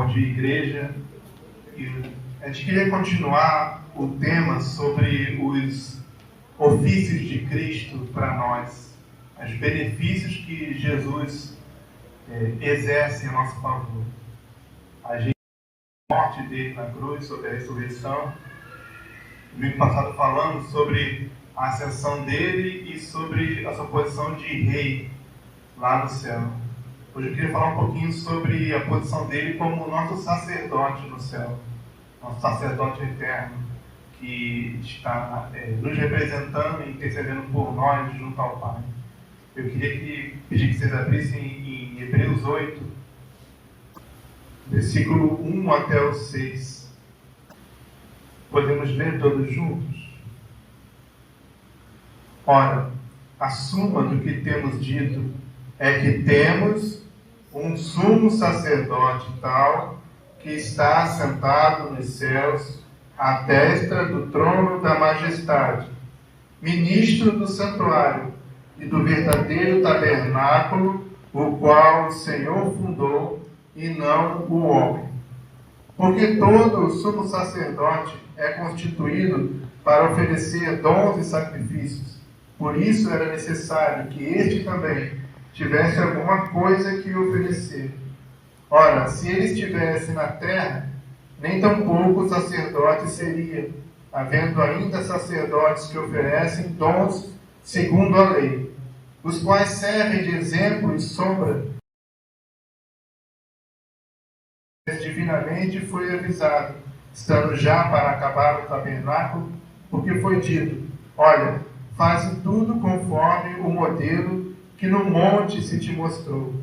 Bom dia, igreja. A gente queria continuar o tema sobre os ofícios de Cristo para nós, os benefícios que Jesus exerce em nosso favor. A gente, a morte dele na cruz, sobre a ressurreição. No domingo passado falamos sobre a ascensão dele e sobre a sua posição de rei lá no céu. Hoje eu queria falar um pouquinho sobre a posição dele como nosso sacerdote no céu, nosso sacerdote eterno, que está nos representando e intercedendo por nós junto ao Pai. Eu queria pedir que vocês abrissem em Hebreus 8, versículo 1 até o 6. Podemos ler todos juntos? Ora, a suma do que temos dito é que temos um sumo sacerdote tal que está assentado nos céus, à destra do trono da majestade, ministro do santuário e do verdadeiro tabernáculo, o qual o Senhor fundou e não o homem. Porque todo sumo sacerdote é constituído para oferecer dons e sacrifícios. Por isso era necessário que este também tivesse alguma coisa que oferecer. Ora, se ele estivesse na terra, nem tampouco sacerdote seria, havendo ainda sacerdotes que oferecem dons segundo a lei, os quais servem de exemplo e sombra. Divinamente foi avisado, estando já para acabar o tabernáculo, porque foi dito: olha, faze tudo conforme o modelo que no monte se te mostrou.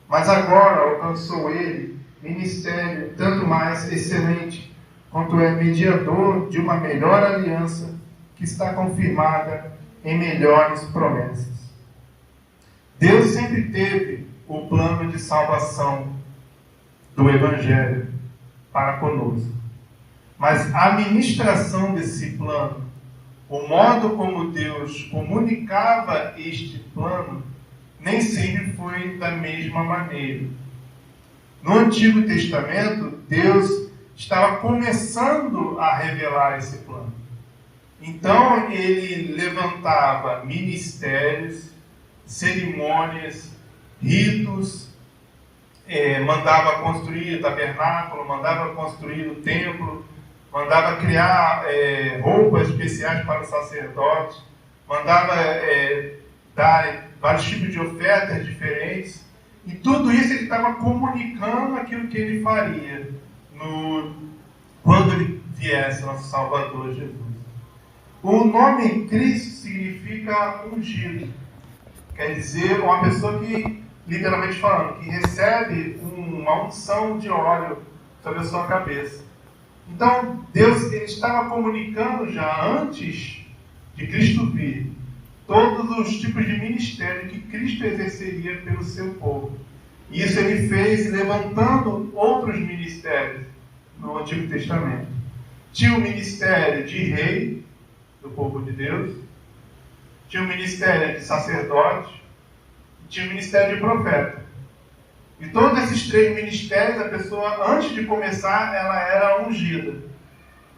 Mas agora alcançou ele ministério tanto mais excelente, quanto é mediador de uma melhor aliança, que está confirmada em melhores promessas. Deus sempre teve o plano de salvação do Evangelho para conosco. Mas a administração desse plano, o modo como Deus comunicava este plano, nem sempre foi da mesma maneira. No Antigo Testamento, Deus estava começando a revelar esse plano. Então, ele levantava ministérios, cerimônias, ritos, mandava construir o tabernáculo, mandava construir o templo, mandava criar roupas especiais para o sacerdote, mandava dar vários tipos de ofertas diferentes, e tudo isso ele estava comunicando aquilo que ele faria quando ele viesse, nosso Salvador Jesus. O nome Cristo significa ungido, quer dizer, uma pessoa que, literalmente falando, que recebe uma unção de óleo sobre a sua cabeça. Então, Deus ele estava comunicando já antes de Cristo vir todos os tipos de ministério que Cristo exerceria pelo seu povo. E isso ele fez levantando outros ministérios no Antigo Testamento. Tinha o ministério de rei do povo de Deus, tinha o ministério de sacerdote, tinha o ministério de profeta. E todos esses três ministérios, a pessoa, antes de começar, ela era ungida.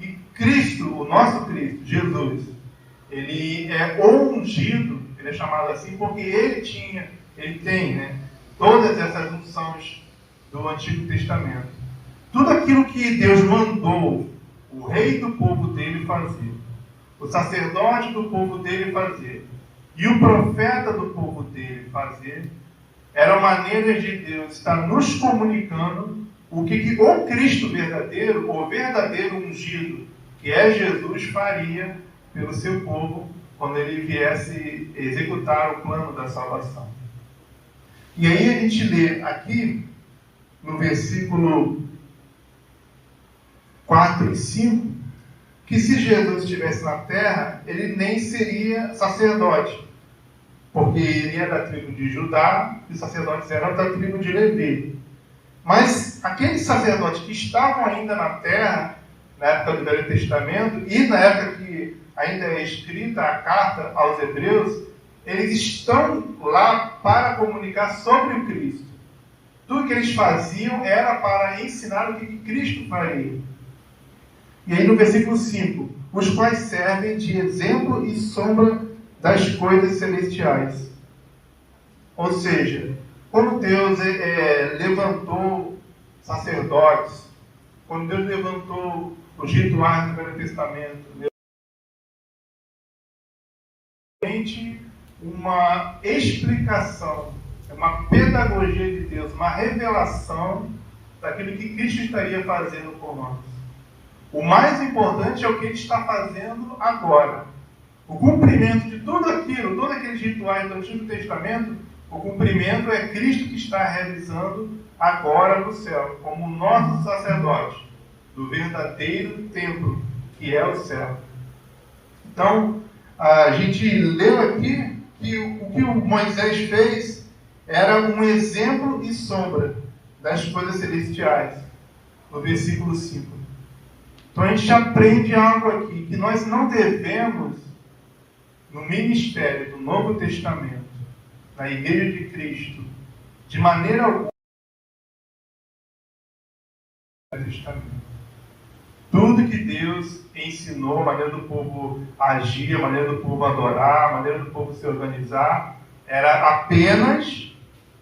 E Cristo, o nosso Cristo, Jesus, ele é ungido, ele é chamado assim, porque ele tem todas essas unções do Antigo Testamento. Tudo aquilo que Deus mandou o rei do povo dele fazer, o sacerdote do povo dele fazer, e o profeta do povo dele fazer, era maneira de Deus estar nos comunicando o que o Cristo verdadeiro, o verdadeiro ungido, que é Jesus, faria pelo seu povo quando ele viesse executar o plano da salvação. E aí a gente lê aqui no versículo 4 e 5 que se Jesus estivesse na terra, ele nem seria sacerdote, porque ele é da tribo de Judá e os sacerdotes eram da tribo de Levi. Mas aqueles sacerdotes que estavam ainda na terra, na época do Velho Testamento, e na época que ainda é escrita a carta aos Hebreus, eles estão lá para comunicar sobre o Cristo. Tudo que eles faziam era para ensinar o que Cristo faria. E aí no versículo 5, os quais servem de exemplo e sombra das coisas celestiais. Ou seja, quando Deus levantou sacerdotes, quando Deus levantou os rituais do Velho Testamento, uma explicação, uma pedagogia de Deus, uma revelação daquilo que Cristo estaria fazendo por nós. O mais importante é o que Ele está fazendo agora. O cumprimento de tudo aquilo, todos aqueles rituais do Antigo Testamento, o cumprimento é Cristo que está realizando agora no céu, como nosso sacerdote do verdadeiro templo, que é o céu. Então, a gente leu aqui que o que o Moisés fez era um exemplo e sombra das coisas celestiais, no versículo 5. Então a gente aprende algo aqui, que nós não devemos, no ministério do Novo Testamento, na Igreja de Cristo, de maneira alguma, tudo que Deus ensinou, a maneira do povo agir, a maneira do povo adorar, a maneira do povo se organizar, era apenas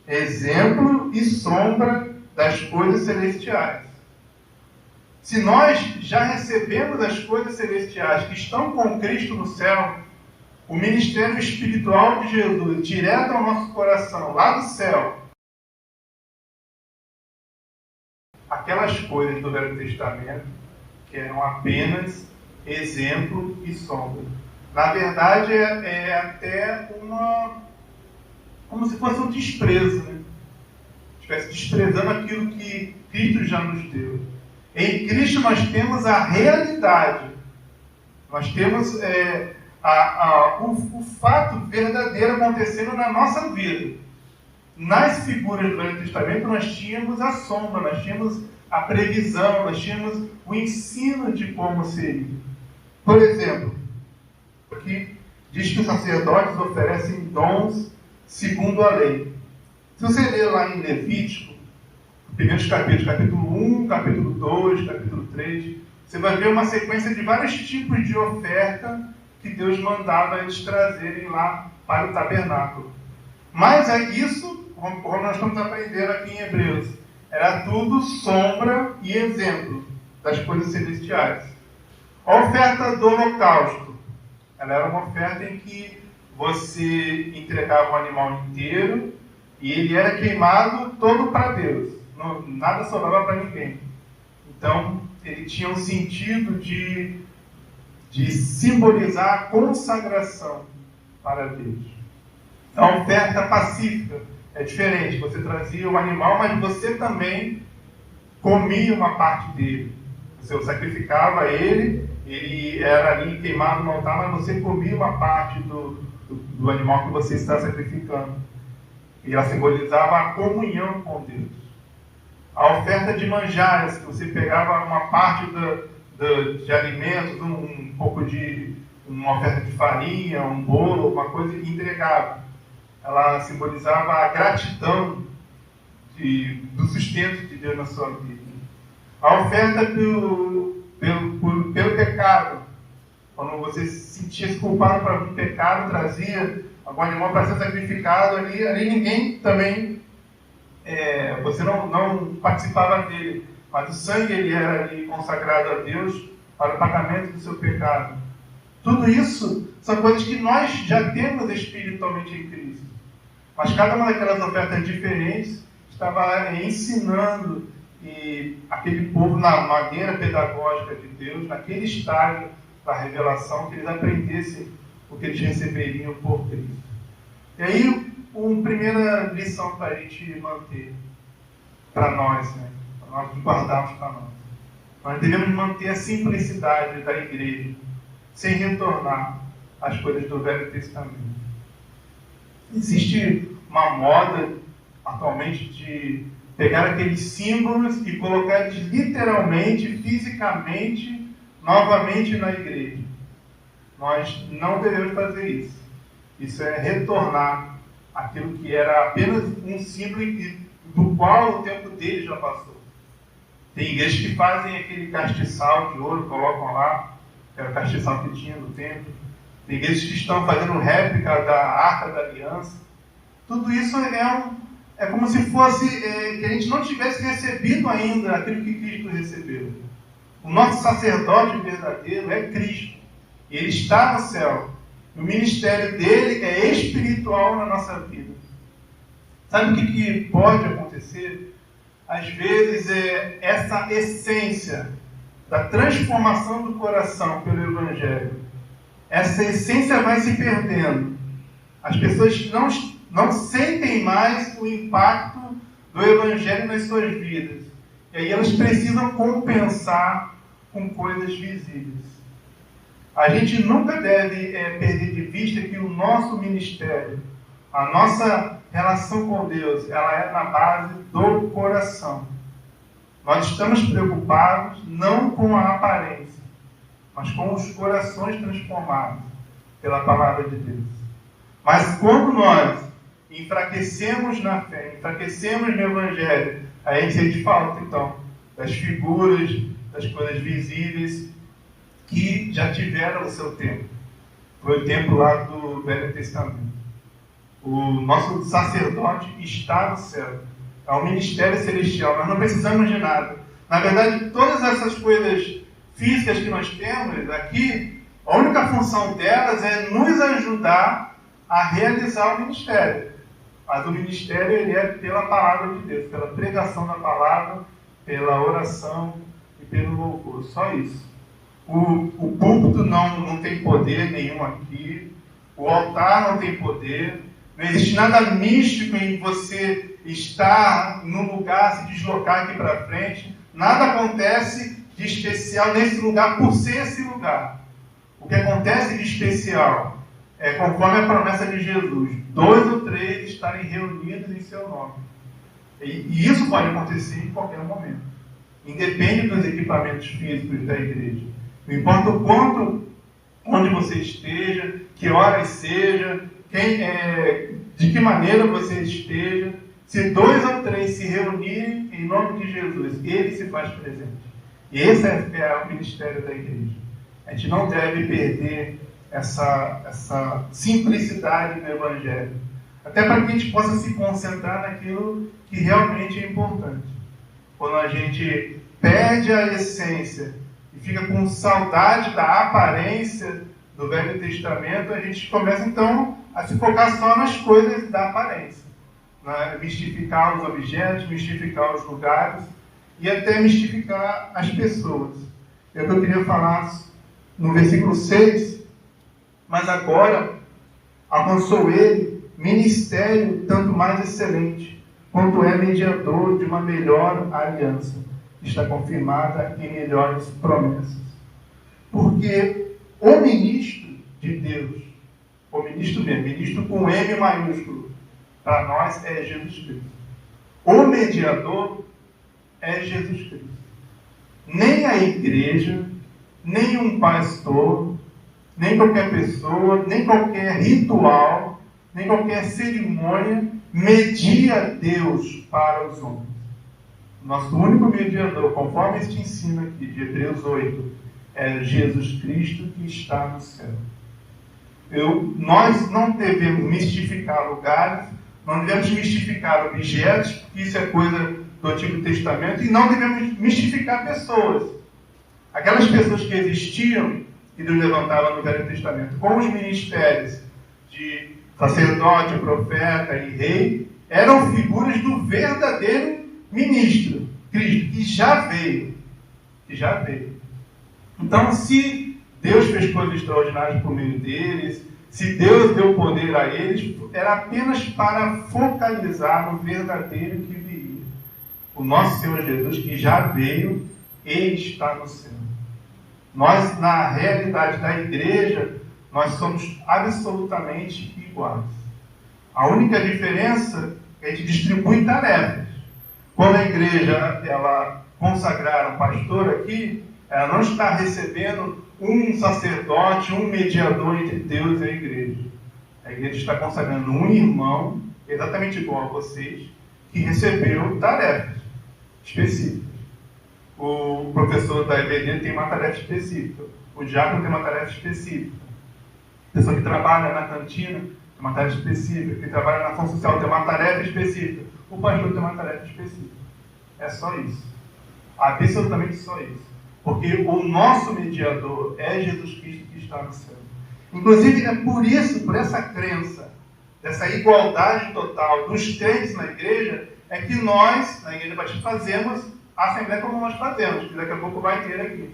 exemplo e sombra das coisas celestiais. Se nós já recebemos as coisas celestiais que estão com Cristo no céu, o ministério espiritual de Jesus, direto ao nosso coração, lá do céu, aquelas coisas do Velho Testamento que eram apenas exemplo e sombra. Na verdade, é até como se fosse um desprezo, né? Estivesse desprezando aquilo que Cristo já nos deu. Em Cristo nós temos a realidade, nós temos o fato verdadeiro acontecendo na nossa vida. Nas figuras do Velho Testamento nós tínhamos a sombra, nós tínhamos a previsão, nós tínhamos o ensino de como seria. Por exemplo, aqui diz que os sacerdotes oferecem dons segundo a lei. Se você ler lá em Levítico, primeiros capítulos, capítulo 1, capítulo 2, capítulo 3, você vai ver uma sequência de vários tipos de oferta que Deus mandava eles trazerem lá para o tabernáculo. Mas é isso, como nós estamos aprendendo aqui em Hebreus, era tudo sombra e exemplo das coisas celestiais. A oferta do holocausto, ela era uma oferta em que você entregava o animal inteiro e ele era queimado todo para Deus. Nada sobrava para ninguém. Então, ele tinha um sentido de simbolizar a consagração para Deus. A oferta pacífica é diferente. Você trazia o animal, mas você também comia uma parte dele. Você sacrificava ele era ali queimado no altar, mas você comia uma parte do animal que você está sacrificando. E ela simbolizava a comunhão com Deus. A oferta de manjares, que você pegava uma parte de alimentos, um pouco de uma oferta de farinha, um bolo, uma coisa, e entregava. Ela simbolizava a gratidão do sustento de Deus na sua vida. A oferta pelo pecado, quando você se sentia culpado por algum pecado, trazia algum animal para ser sacrificado, ali ninguém também, você não participava dele, mas o sangue ele era ali consagrado a Deus para o pagamento do seu pecado. Tudo isso são coisas que nós já temos espiritualmente em Cristo. Mas cada uma daquelas ofertas diferentes estava ensinando aquele povo na maneira pedagógica de Deus, naquele estágio da revelação, que eles aprendessem o que eles receberiam por Cristo. E aí, uma primeira lição para a gente manter para nós, né? Para nós guardarmos para nós. Nós devemos manter a simplicidade da igreja, sem retornar às coisas do Velho Testamento. Existe uma moda atualmente de pegar aqueles símbolos e colocar eles literalmente, fisicamente, novamente na igreja. Nós não devemos fazer isso. Isso é retornar aquilo que era apenas um símbolo e do qual o tempo dele já passou. Tem igrejas que fazem aquele castiçal de ouro, colocam lá, que era o castiçal que tinha no templo. Tem igrejas que estão fazendo réplica da Arca da Aliança. Tudo isso é como se fosse que a gente não tivesse recebido ainda aquilo que Cristo recebeu. O nosso sacerdote verdadeiro é Cristo. Ele está no céu. O ministério dele é espiritual na nossa vida. Sabe o que pode acontecer? Às vezes essa essência da transformação do coração pelo Evangelho, essa essência vai se perdendo. As pessoas não sentem mais o impacto do Evangelho nas suas vidas. E aí elas precisam compensar com coisas visíveis. A gente nunca deve perder de vista que o nosso ministério, a nossa relação com Deus, ela é na base do coração. Nós estamos preocupados não com a aparência, mas com os corações transformados pela palavra de Deus. Mas quando nós enfraquecemos na fé, enfraquecemos no Evangelho, aí a gente fala, então, das figuras, das coisas visíveis que já tiveram o seu tempo. Foi o tempo lá do Velho Testamento. O nosso sacerdote está no céu. É um ministério celestial. Nós não precisamos de nada. Na verdade, todas essas coisas físicas que nós temos aqui, a única função delas é nos ajudar a realizar o ministério. Mas o ministério ele é pela palavra de Deus, pela pregação da palavra, pela oração e pelo louvor. Só isso. O púlpito não tem poder nenhum aqui. O altar não tem poder. Não existe nada místico em você estar num lugar, se deslocar aqui para frente. Nada acontece de especial nesse lugar por ser esse lugar. O que acontece de especial é conforme a promessa de Jesus: 2 ou 3 estarem reunidos em seu nome. E isso pode acontecer em qualquer momento. Independe dos equipamentos físicos da igreja. Não importa o quanto, onde você esteja, que horas seja, de que maneira você esteja, se 2 ou 3 se reunirem em nome de Jesus, ele se faz presente. E esse é o ministério da igreja. A gente não deve perder essa simplicidade do Evangelho. Até para que a gente possa se concentrar naquilo que realmente é importante. Quando a gente perde a essência e fica com saudade da aparência do Velho Testamento, a gente começa então a se focar só nas coisas da aparência. Né? Mistificar os objetos, mistificar os lugares e até mistificar as pessoas. É o que eu queria falar no versículo 6. Mas agora avançou ele, ministério tanto mais excelente, quanto é mediador de uma melhor aliança, que está confirmada em melhores promessas. Porque o ministro de Deus, o ministro mesmo, ministro com M maiúsculo, para nós é Jesus Cristo. O mediador é Jesus Cristo. Nem a igreja, nem um pastor, nem qualquer pessoa, nem qualquer ritual, nem qualquer cerimônia media Deus para os homens. Nosso único mediador, conforme este ensino aqui de Hebreus 8, é Jesus Cristo que está no céu. Nós não devemos mistificar lugares, não devemos mistificar objetos, porque isso é coisa do Antigo Testamento, e não devemos mistificar pessoas. Aquelas pessoas que existiam, que Deus levantava no Velho Testamento, com os ministérios de sacerdote, profeta e rei, eram figuras do verdadeiro ministro, Cristo, que já veio. Então, se Deus fez coisas extraordinárias por meio deles, se Deus deu poder a eles, era apenas para focalizar no verdadeiro que viria. O nosso Senhor Jesus, que já veio, Ele está no céu. Nós, na realidade da igreja, nós somos absolutamente iguais. A única diferença é que a gente distribui tarefas. Quando a igreja ela consagrar um pastor aqui, ela não está recebendo um sacerdote, um mediador entre Deus e a igreja. A igreja está consagrando um irmão, exatamente igual a vocês, que recebeu tarefas específicas. O professor da EBD tem uma tarefa específica. O diácono tem uma tarefa específica. A pessoa que trabalha na cantina tem uma tarefa específica. Que trabalha na ação social tem uma tarefa específica. O pastor tem uma tarefa específica. É só isso. Absolutamente só isso. Porque o nosso mediador é Jesus Cristo que está no céu. Inclusive, é por isso, por essa crença, dessa igualdade total dos crentes na igreja, é que nós, na Igreja Batista, fazemos a Assembleia como nós fazemos, que daqui a pouco vai ter aqui.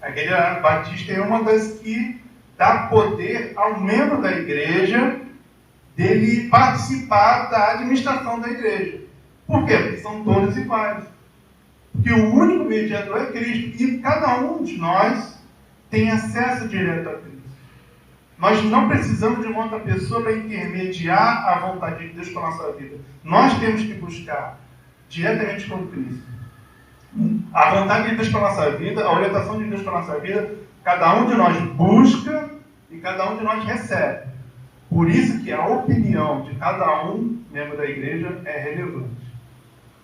A Igreja Batista é uma das que dá poder ao membro da igreja dele participar da administração da igreja. Por quê? Porque são todos iguais. Porque o único mediador é Cristo. E cada um de nós tem acesso direto a Cristo. Nós não precisamos de uma outra pessoa para intermediar a vontade de Deus para a nossa vida. Nós temos que buscar diretamente com Cristo. A vontade de Deus para a nossa vida, a orientação de Deus para a nossa vida, cada um de nós busca e cada um de nós recebe. Por isso que a opinião de cada um, membro da igreja, é relevante.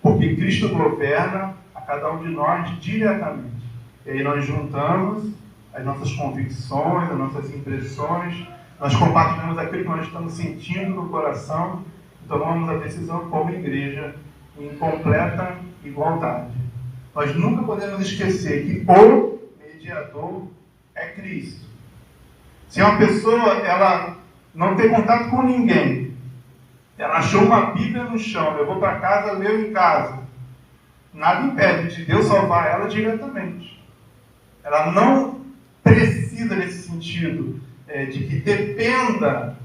Porque Cristo governa a cada um de nós diretamente. E aí nós juntamos as nossas convicções, as nossas impressões, nós compartilhamos aquilo que nós estamos sentindo no coração e tomamos a decisão como igreja em completa igualdade. Nós nunca podemos esquecer que o mediador é Cristo. Se uma pessoa ela não tem contato com ninguém, ela achou uma Bíblia no chão, levou para casa, leu em casa, nada impede de Deus salvar ela diretamente. Ela não precisa, nesse sentido, de que dependa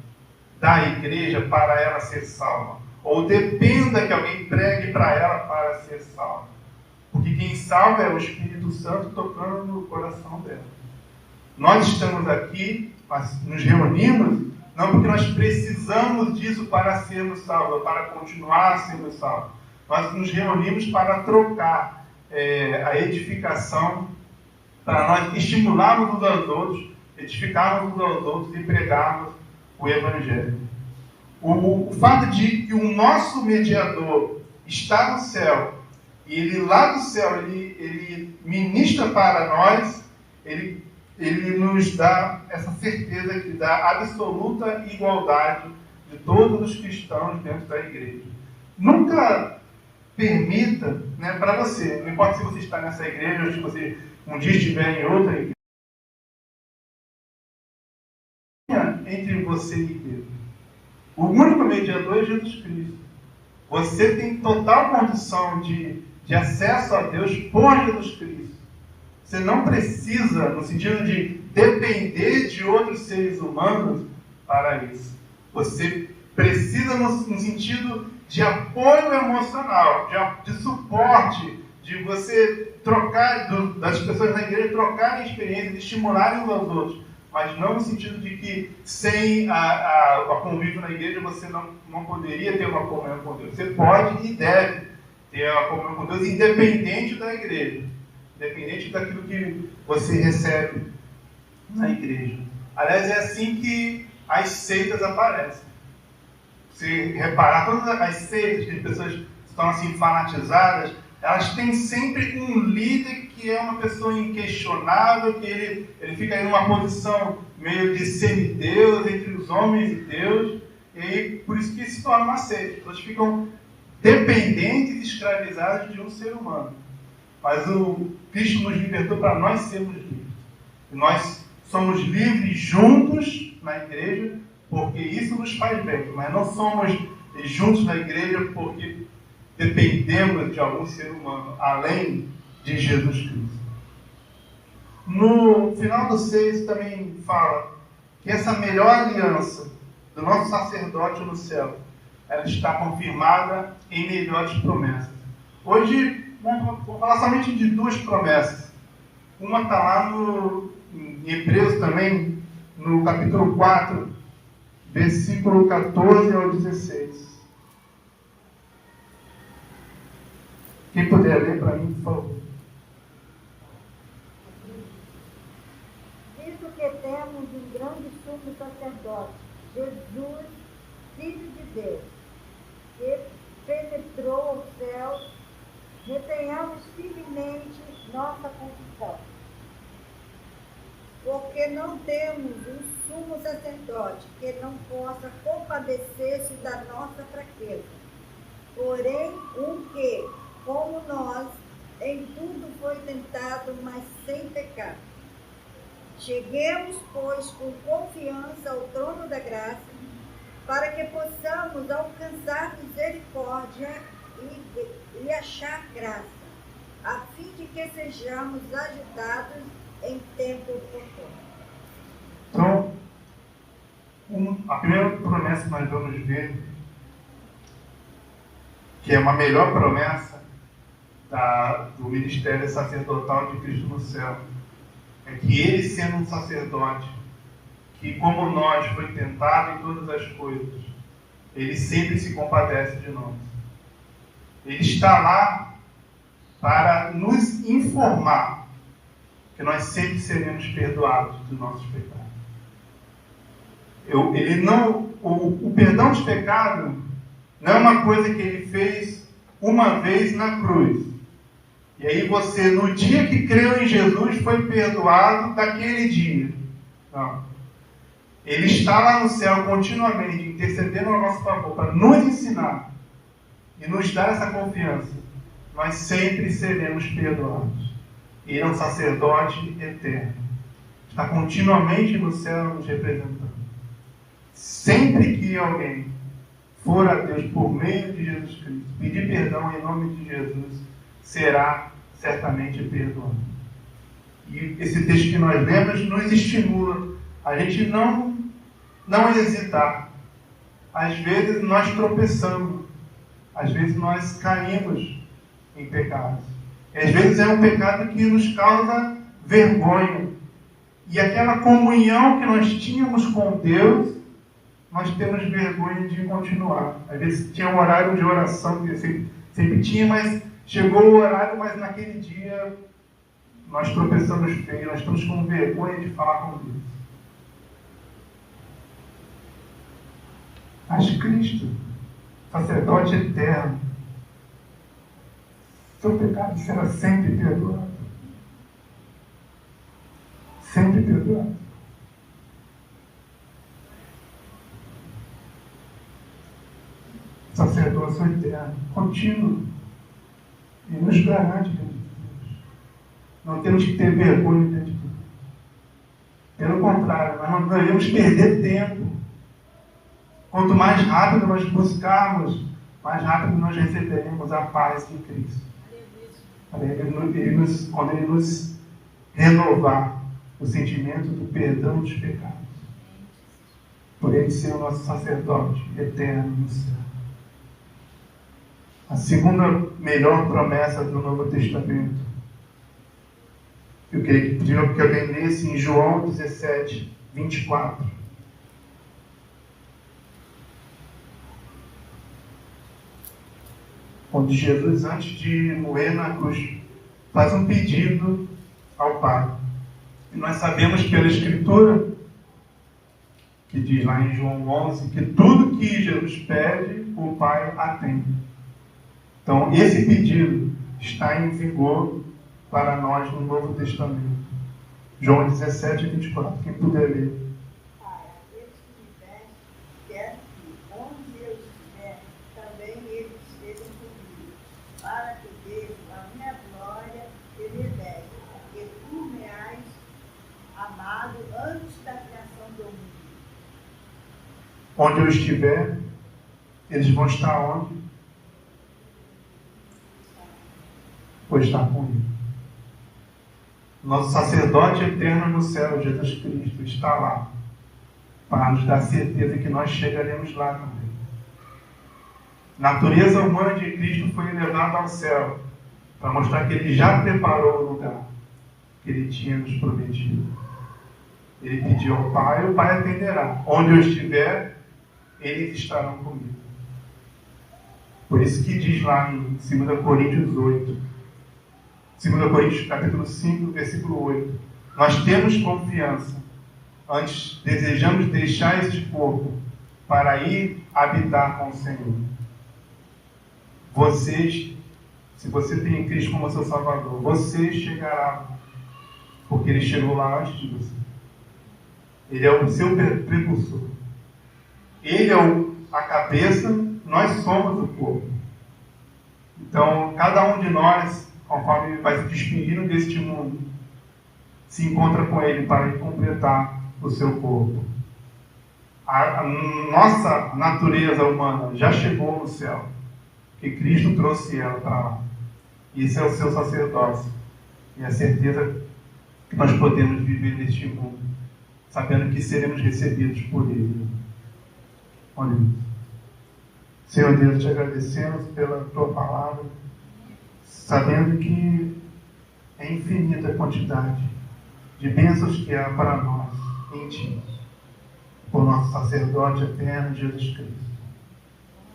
da igreja para ela ser salva, ou dependa que alguém pregue para ela para ser salva. Porque quem salva é o Espírito Santo tocando no coração dela. Nós estamos aqui, nos reunimos, não porque nós precisamos disso para sermos salvos, para continuar sendo salvos. Nós nos reunimos para trocar a edificação, para nós estimularmos uns aos outros, edificarmos uns aos outros e pregarmos o Evangelho. O fato de que o nosso mediador está no céu, e ele lá do céu, ele ministra para nós, ele nos dá essa certeza que dá absoluta igualdade de todos os cristãos dentro da igreja. Nunca permita, para você, não importa se você está nessa igreja ou se você um dia estiver em outra igreja, entre você e Deus. O único mediador é Jesus Cristo. Você tem total condição de acesso a Deus por Jesus Cristo. Você não precisa, no sentido de depender de outros seres humanos para isso. Você precisa no sentido de apoio emocional, de suporte, de você trocar, das pessoas na igreja trocarem experiências, de estimularem uns aos outros. Mas não no sentido de que sem a convívio na igreja você não poderia ter uma comunhão com Deus. Você pode e deve ter uma comunhão com Deus independente da igreja. Independente daquilo que você recebe na igreja. Aliás, é assim que as seitas aparecem. Se reparar, todas as seitas, que as pessoas estão assim fanatizadas, elas têm sempre um líder que é uma pessoa inquestionável, que ele fica em uma posição meio de semideus entre os homens e Deus, e aí, por isso que se torna uma seita. Elas ficam dependentes e escravizadas de um ser humano. Mas o Cristo nos libertou para nós sermos livres. E nós somos livres juntos na igreja, porque isso nos faz bem. Mas não somos juntos na igreja porque dependemos de algum ser humano, além de Jesus Cristo. No final do 6 também fala que essa melhor aliança do nosso sacerdote no céu, ela está confirmada em melhores promessas. Hoje, vou falar somente de duas promessas. Uma está lá em Hebreus também, no capítulo 4, versículo 14 ao 16. Quem puder ler para mim, por favor. Visto que temos um grande sumo sacerdote, Jesus, Filho de Deus, que penetrou mantenhamos firmemente nossa confissão. Porque não temos um sumo sacerdote que não possa compadecer-se da nossa fraqueza, porém um que, como nós, em tudo foi tentado, mas sem pecado. Cheguemos, pois, com confiança ao trono da graça, para que possamos alcançar misericórdia e achar graça, a fim de que sejamos ajudados em tempo oportuno. Então, a primeira promessa que nós vamos ver, que é uma melhor promessa do ministério sacerdotal de Cristo no céu, é que ele, sendo um sacerdote, que como nós foi tentado em todas as coisas, ele sempre se compadece de nós. Ele está lá para nos informar que nós sempre seremos perdoados dos nossos pecados. O perdão dos pecados não é uma coisa que ele fez uma vez na cruz. E aí você, no dia que creu em Jesus, foi perdoado daquele dia. Não. Ele está lá no céu continuamente, intercedendo ao nosso favor, para nos ensinar e nos dar essa confiança. Nós sempre seremos perdoados. Ele é um sacerdote eterno. Está continuamente no céu nos representando. Sempre que alguém for a Deus por meio de Jesus Cristo, pedir perdão em nome de Jesus, será certamente perdoado. E esse texto que nós lemos nos estimula a gente não hesitar. Às vezes nós tropeçamos, às vezes nós caímos em pecados. E às vezes é um pecado que nos causa vergonha. E aquela comunhão que nós tínhamos com Deus, nós temos vergonha de continuar. Às vezes tinha um horário de oração, que sempre tinha, mas chegou o horário, mas naquele dia nós tropeçamos feio, nós estamos com vergonha de falar com Deus. Mas Cristo, sacerdote eterno, seu pecado será sempre perdoado. Sempre perdoado. Sacerdócio eterno, contínuo, e nos garante diante de Deus. Não temos que ter vergonha diante de Deus. Pelo contrário, nós não devemos perder tempo. Quanto mais rápido nós buscarmos, mais rápido nós receberemos a paz de Cristo. Quando Ele nos renovar o sentimento do perdão dos pecados. Por Ele ser o nosso sacerdote eterno no céu. A segunda melhor promessa do Novo Testamento. Eu queria que alguém lesse em João 17, 24. Onde Jesus, antes de morrer na cruz, faz um pedido ao Pai. E nós sabemos pela Escritura, que diz lá em João 11, que tudo que Jesus pede, o Pai atende. Então, esse pedido está em vigor para nós no Novo Testamento. João 17, 24. Quem puder ler. Pai, aqueles que me deste, quero que, onde eu estiver, também eles estejam comigo, para que vejam a minha glória e me deste, porque tu me has amado antes da criação do mundo. Onde eu estiver, eles vão estar onde? Vou estar comigo. Nosso sacerdote eterno no céu, Jesus Cristo, está lá para nos dar certeza que nós chegaremos lá também. A natureza humana de Cristo foi elevada ao céu para mostrar que Ele já preparou o lugar que Ele tinha nos prometido. Ele pediu ao Pai, o Pai atenderá. Onde eu estiver, eles estarão comigo. Por isso que diz lá em 2 Coríntios 8, 2 Coríntios capítulo 5, versículo 8. Nós temos confiança. Antes desejamos deixar esse corpo para ir habitar com o Senhor. Vocês Se você tem Cristo como seu Salvador, você chegará, porque Ele chegou lá antes de você. Ele é o seu precursor. Ele é a cabeça, nós somos o corpo. Então, cada um de nós, conforme vai se despedindo deste mundo, se encontra com Ele para completar o seu corpo. A nossa natureza humana já chegou no céu, porque Cristo trouxe ela para lá. Isso é o seu sacerdócio. E a certeza que nós podemos viver neste mundo, sabendo que seremos recebidos por Ele. Oremos. Senhor Deus, te agradecemos pela Tua palavra, sabendo que é infinita a quantidade de bênçãos que há para nós em Ti, por nosso sacerdote eterno, Jesus Cristo.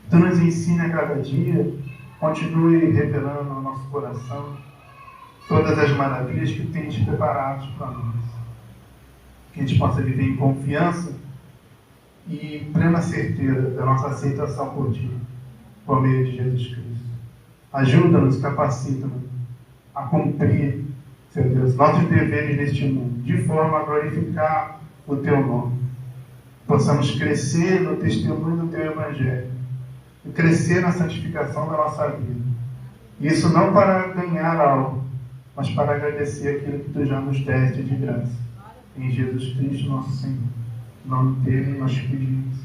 Tu nos ensina a cada dia, continue revelando no nosso coração todas as maravilhas que tens preparado para nós. Que a gente possa viver em confiança e plena certeza da nossa aceitação por Ti, por meio de Jesus Cristo. Ajuda-nos, capacita-nos a cumprir, Senhor Deus, nossos deveres neste mundo, de forma a glorificar o Teu nome. Possamos crescer no testemunho do Teu Evangelho e crescer na santificação da nossa vida. Isso não para ganhar algo, mas para agradecer aquilo que Tu já nos deste de graça. Em Jesus Cristo, nosso Senhor. Em nome dele nós pedimos.